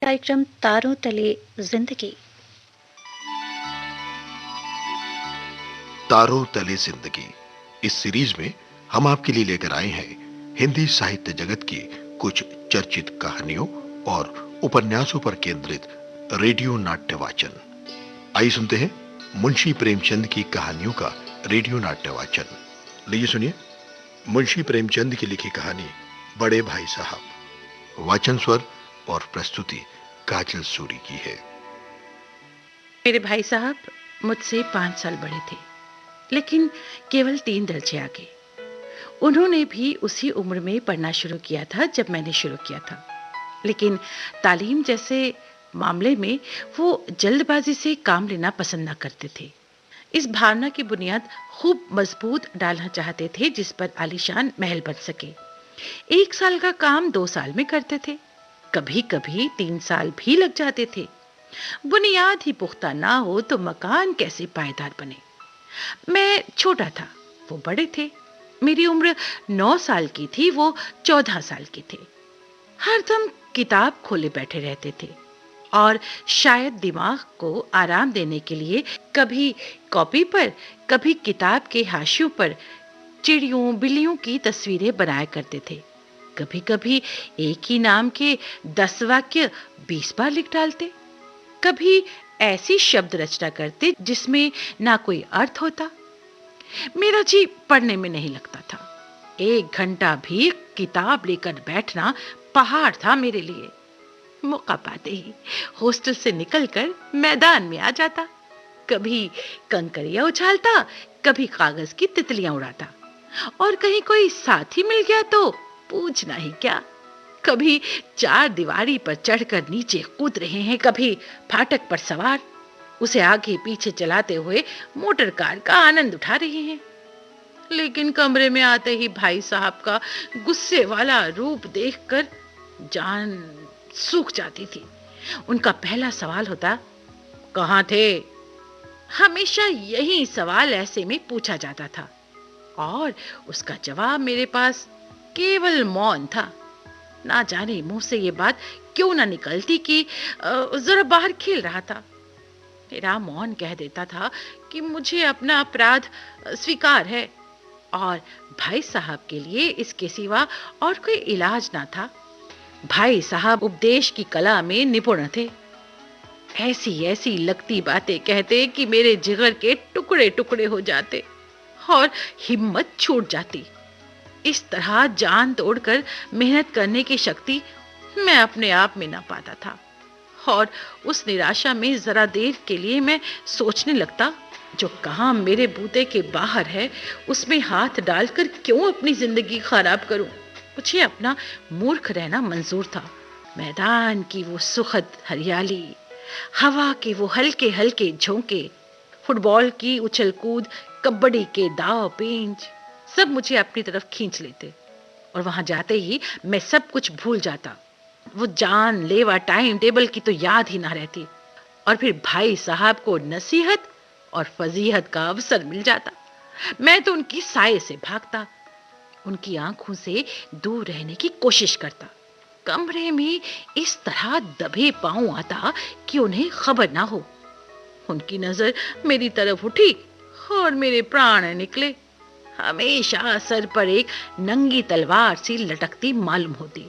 कार्यक्रम तारों तले जिंदगी। तारों तले जिंदगी। इस सीरीज में हम आपके लिए लेकर आए हैं हिंदी साहित्य जगत की कुछ चर्चित कहानियों और उपन्यासों पर केंद्रित रेडियो नाट्य वाचन। आइए सुनते हैं मुंशी प्रेमचंद की कहानियों का रेडियो नाट्य वाचन। लीजिए सुनिए मुंशी प्रेमचंद की लिखी कहानी बड़े भाई साहब। वाचन स्वर और प्रस्तुति काजल सूरी की है। मेरे भाई साहब मुझसे 5 साल बड़े थे, लेकिन केवल 3 दर्जे आगे। उन्होंने भी उसी उम्र में पढ़ना शुरू किया था जब मैंने शुरू किया था, लेकिन तालीम जैसे मामले में वो जल्दबाजी से काम लेना पसंद ना करते थे। इस भावना की बुनियाद खूब मजबूत डालना चाहते थे जिस पर आलीशान महल बन सके। 1 साल का काम 2 साल में करते थे, कभी कभी 3 साल भी लग जाते थे। बुनियाद ही पुख्ता ना हो तो मकान कैसे पायदार बने। मैं छोटा था, वो बड़े थे। मेरी उम्र 9 साल की थी, वो 14 साल के थे। हरदम किताब खोले बैठे रहते थे और शायद दिमाग को आराम देने के लिए कभी कॉपी पर, कभी किताब के हाशियों पर चिड़ियों बिल्लियों की तस्वीरें बनाया करते थे। कभी कभी एक ही नाम के 10 वाक्य 20 बार लिख डालते। कभी ऐसी शब्द रचना करते जिसमें ना कोई अर्थ होता। मेरा जी पढ़ने में नहीं लगता था। 1 घंटा भी किताब लेकर बैठना पहाड़ था मेरे लिए। मौका पाते ही हॉस्टल से निकलकर मैदान में आ जाता। कभी कंकरियां उछालता, कभी कागज की तितलियां उड़ाता, और कहीं कोई साथी मिल गया तो पूछना ही क्या। कभी 4 दीवारी पर चढ़कर नीचे कूद रहे हैं, कभी फाटक पर सवार उसे आगे पीछे चलाते हुए मोटर कार का आनंद उठा रहे हैं। लेकिन कमरे में आते ही भाई साहब का गुस्से वाला रूप देखकर जान सूख जाती थी। उनका पहला सवाल होता, कहाँ थे? हमेशा यही सवाल ऐसे में पूछा जाता था और उसका जवाब मेरे पास केवल मौन था। ना जाने मुंह से ये बात क्यों ना निकलती कि जरा बाहर खेल रहा था। मेरा मौन कह देता था कि मुझे अपना अपराध स्वीकार है और भाई साहब के लिए इसके सिवा और कोई इलाज ना था। भाई साहब उपदेश की कला में निपुण थे। ऐसी ऐसी लगती बातें कहते कि मेरे जिगर के टुकड़े टुकड़े हो जाते और हिम्मत छूट जाती। इस तरह जान तोड़कर मेहनत करने की शक्ति मैं अपने आप में ना पाता था और उस निराशा में जरा देर के लिए मैं सोचने लगता, जो काम मेरे बूते के बाहर है उसमें हाथ डालकर क्यों अपनी जिंदगी खराब करूं। मुझे अपना मूर्ख रहना मंजूर था। मैदान की वो सुखद हरियाली, हवा के वो हल्के हल्के झोंके, फुटबॉल की उछल कूद, कबड्डी के दाव पेंच, सब मुझे अपनी तरफ खींच लेते और वहां जाते ही मैं सब कुछ भूल जाता। वो जान लेवा टाइम टेबल की तो याद ही ना रहती और फिर भाई साहब को नसीहत और फजीहत का अवसर मिल जाता। मैं तो उनकी साय से भागता, उनकी आंखों से दूर रहने की कोशिश करता। कमरे में इस तरह दबे पांव आता कि उन्हें खबर ना हो। उनकी नजर मेरी तरफ उठी और मेरे प्राण निकले। हमेशा सर पर एक नंगी तलवार सी लटकती मालूम होती।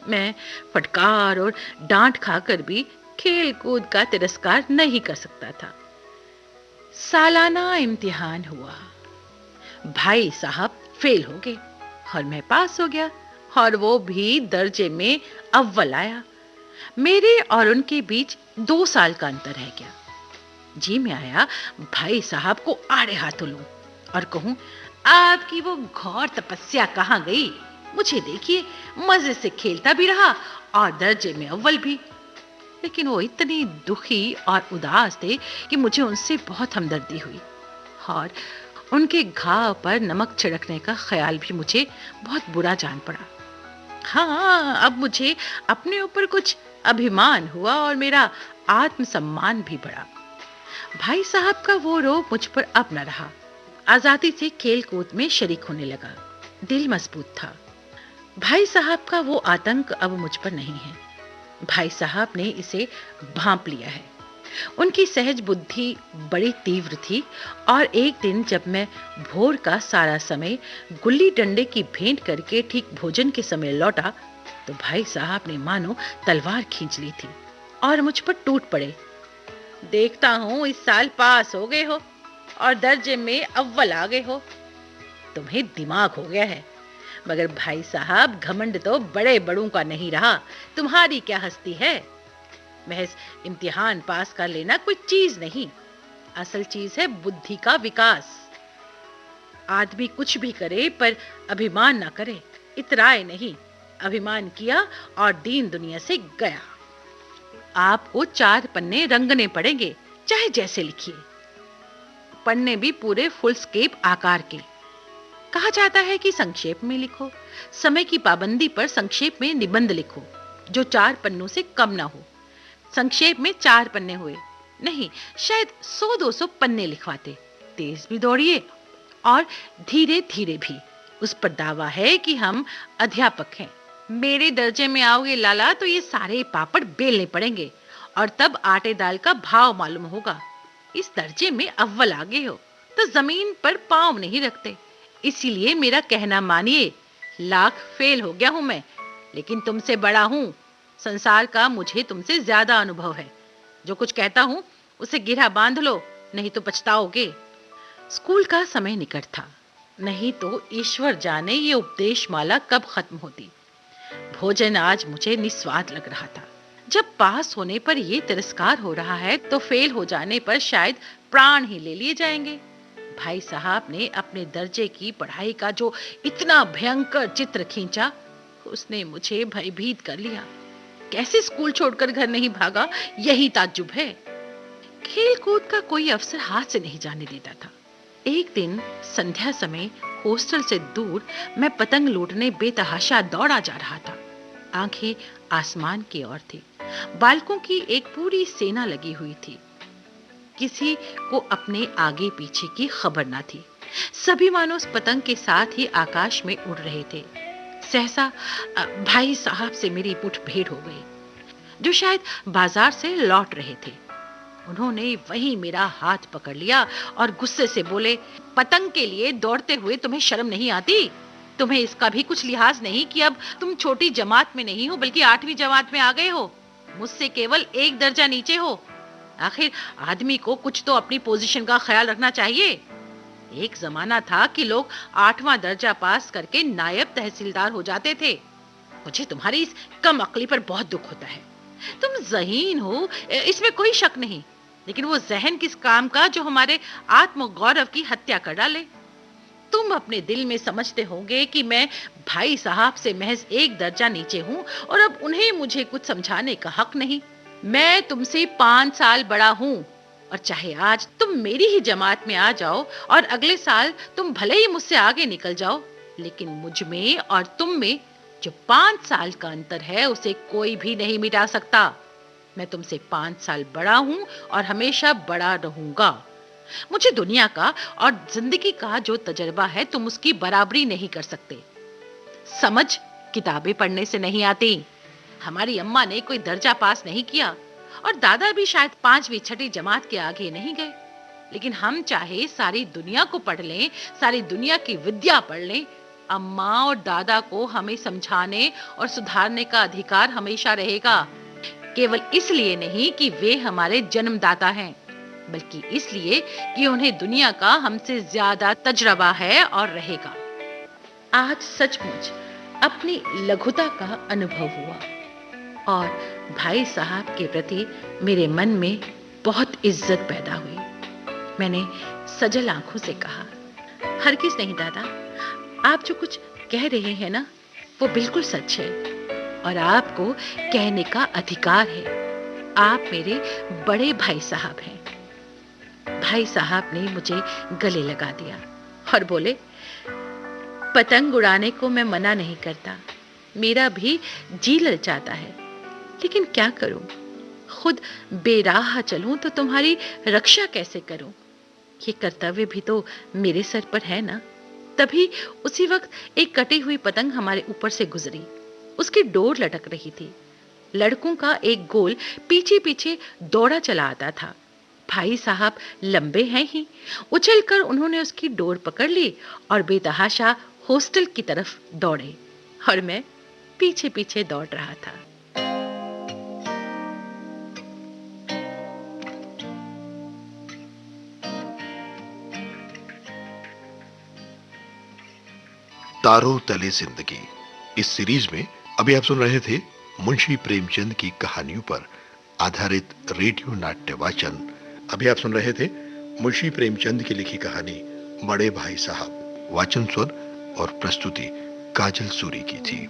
मैं फटकार और डांट खाकर भी खेल कूद का तिरस्कार नहीं कर सकता था। सालाना इम्तिहान हुआ। भाई साहब फेल हो गए और मैं पास हो गया, और वो भी दर्जे में अव्वल आया। मेरे और उनके बीच 2 साल का अंतर रह गया। जी मैं आया भाई साहब को आड़े हाथों लूं और कहूं, आपकी वो घोर तपस्या कहाँ गई? मुझे देखिए, मजे से खेलता भी रहा और दर्जे में अव्वल भी। लेकिन वो इतने दुखी और उदास थे कि मुझे उनसे बहुत हमदर्दी हुई और उनके घाव पर नमक छिड़कने का ख्याल भी मुझे बहुत बुरा जान पड़ा। हाँ, अब मुझे अपने ऊपर कुछ अभिमान हुआ और मेरा आत्मसम्मान भी बढ़ा। भाई साहब का वो रोब मुझ पर अब न रहा। आजादी से खेल कूद में शरीक होने लगा। दिल मजबूत था। भाई साहब का वो आतंक अब मुझ पर नहीं है। भाई साहब ने इसे भांप लिया है। उनकी सहज बुद्धि बड़ी तीव्र थी और एक दिन जब मैं भोर का सारा समय गुल्ली डंडे की भेंट करके ठीक भोजन के समय लौटा तो भाई साहब ने मानो तलवार खींच ली थी और मुझ पर टूट पड़े। देखता हूं इस साल पास हो गए हो और दर्जे में अव्वल आ गए हो। तुम्हें दिमाग हो गया है। मगर भाई साहब घमंड तो बड़े बड़ों का नहीं रहा, तुम्हारी क्या हस्ती है। महज इम्तिहान पास कर लेना कोई चीज नहीं, असल चीज है बुद्धि का विकास। आदमी कुछ भी करे पर अभिमान ना करे, इतराए नहीं। अभिमान किया और दीन दुनिया से गया। आपको 4 पन्ने रंगने पड़ेंगे, चाहे जैसे लिखिए। पन्ने भी पूरे फुल स्केप आकार के। कहा जाता है कि संक्षेप में लिखो, समय की पाबंदी पर संक्षेप में निबंध लिखो जो 4 पन्नों से कम ना हो। संक्षेप में 4 पन्ने हुए, नहीं शायद 100-200 पन्ने लिखवाते। तेज भी दौड़िए और धीरे धीरे भी। उस पर दावा है कि हम अध्यापक हैं। मेरे दर्जे में आओगे लाला तो ये सारे पापड़ बेलने पड़ेंगे और तब आटे दाल का भाव मालूम होगा। इस दर्जे में अव्वल आगे हो तो जमीन पर पांव नहीं रखते, इसीलिए मेरा कहना मानिए। लाख फेल हो गया हूं मैं, लेकिन तुमसे बड़ा हूं। संसार का मुझे तुमसे ज्यादा अनुभव है। जो कुछ कहता हूं उसे गिरहा बांध लो, नहीं तो पछताओगे। स्कूल का समय निकट था, नहीं तो ईश्वर जाने ये उपदेश माला कब खत्म होती। भोजन आज मुझे निस्वाद लग रहा था। जब पास होने पर यह तिरस्कार हो रहा है तो फेल हो जाने पर शायद प्राण ही ले लिए जाएंगे। भाई साहब ने अपने दर्जे की पढ़ाई का जो इतना भयंकर चित्र खींचा, उसने मुझे भयभीत कर लिया। कैसे स्कूल छोड़कर घर नहीं भागा, यही ताज्जुब है। खेल कूद का कोई अवसर हाथ से नहीं जाने देता था। एक दिन संध्या समय हॉस्टल से दूर मैं पतंग लूटने बेतहाशा दौड़ा जा रहा था। आंखें आसमान की ओर थी। बालकों की एक पूरी सेना लगी हुई थी। किसी को अपने आगे पीछे की खबर ना थी। सभी मानो उस पतंग के साथ ही आकाश में उड़ रहे थे। सहसा भाई साहब से मेरी मुठभेड़ हो गई, जो शायद बाजार से लौट रहे थे। उन्होंने वहीं मेरा हाथ पकड़ लिया और गुस्से से बोले, पतंग के लिए दौड़ते हुए तुम्हें शर्म नहीं आती? तुम्हें इसका भी कुछ लिहाज नहीं कि अब तुम छोटी जमात में नहीं हो बल्कि 8वीं जमात में आ गए हो। मुझसे केवल 1 दर्जा नीचे हो। आखिर आदमी को कुछ तो अपनी पोजीशन का ख्याल रखना चाहिए। एक जमाना था कि लोग 8वां दर्जा पास करके नायब तहसीलदार हो जाते थे। मुझे तुम्हारी इस कम अक्ली पर बहुत दुख होता है। तुम ज़हीन हो, इसमें कोई शक नहीं, लेकिन वो जहन किस काम का जो हमारे आत्मगौरव की हत्या कर डाले। तुम अपने दिल में समझते होंगे कि मैं भाई साहब से महज 1 दर्जा नीचे हूं और अब उन्हें मुझे कुछ समझाने का हक नहीं। मैं तुमसे 5 साल बड़ा हूं और चाहे आज तुम मेरी ही जमात में आ जाओ और अगले साल तुम भले ही मुझसे आगे निकल जाओ, लेकिन मुझ में और तुम में जो 5 साल का अंतर है उसे कोई भी नहीं मिटा सकता। मैं तुमसे 5 साल बड़ा हूं और हमेशा बड़ा रहूंगा। मुझे दुनिया का और जिंदगी का जो तजर्बा है तुम उसकी बराबरी नहीं कर सकते। समझ किताबें पढ़ने से नहीं आती। हमारी अम्मा ने कोई दर्जा पास नहीं किया और दादा भी शायद 5वीं 6ठी जमात के आगे नहीं गए, लेकिन हम चाहे सारी दुनिया को पढ़ लें, सारी दुनिया की विद्या पढ़ लें, अम्मा और दादा को हमें समझाने और सुधारने का अधिकार हमेशा रहेगा। केवल इसलिए नहीं कि वे हमारे जन्मदाता हैं, बल्कि इसलिए कि उन्हें दुनिया का हमसे ज्यादा तजर्बा है और रहेगा। आज सचमुच अपनी लघुता का अनुभव हुआ और भाई साहब के प्रति मेरे मन में बहुत इज्जत पैदा हुई। मैंने सजल आंखों से कहा, हरगिज नहीं दादा, आप जो कुछ कह रहे हैं ना वो बिल्कुल सच है और आपको कहने का अधिकार है। आप मेरे बड़े भाई साहब हैं। भाई साहब ने मुझे गले लगा दिया और बोले, पतंग उड़ाने को मैं मना नहीं करता, मेरा भी जी ललचाता है, लेकिन क्या करूं? खुद बेराह चलूं तो तुम्हारी रक्षा कैसे करूं? ये कर्तव्य भी तो मेरे सर पर है ना। तभी उसी वक्त एक कटी हुई पतंग हमारे ऊपर से गुजरी। उसकी डोर लटक रही थी। लड़कों का एक गोल पीछे पीछे दौड़ा चला आता था। भाई साहब लंबे हैं ही, उछलकर उन्होंने उसकी डोर पकड़ ली और बेतहाशा हॉस्टल की तरफ दौड़े और मैं पीछे पीछे दौड़ रहा था। तारों तले जिंदगी इस सीरीज में अभी आप सुन रहे थे मुंशी प्रेमचंद की कहानियों पर आधारित रेडियो नाट्य वाचन। अभी आप सुन रहे थे मुंशी प्रेमचंद की लिखी कहानी बड़े भाई साहब। वाचन स्वर और प्रस्तुति काजल सूरी की थी।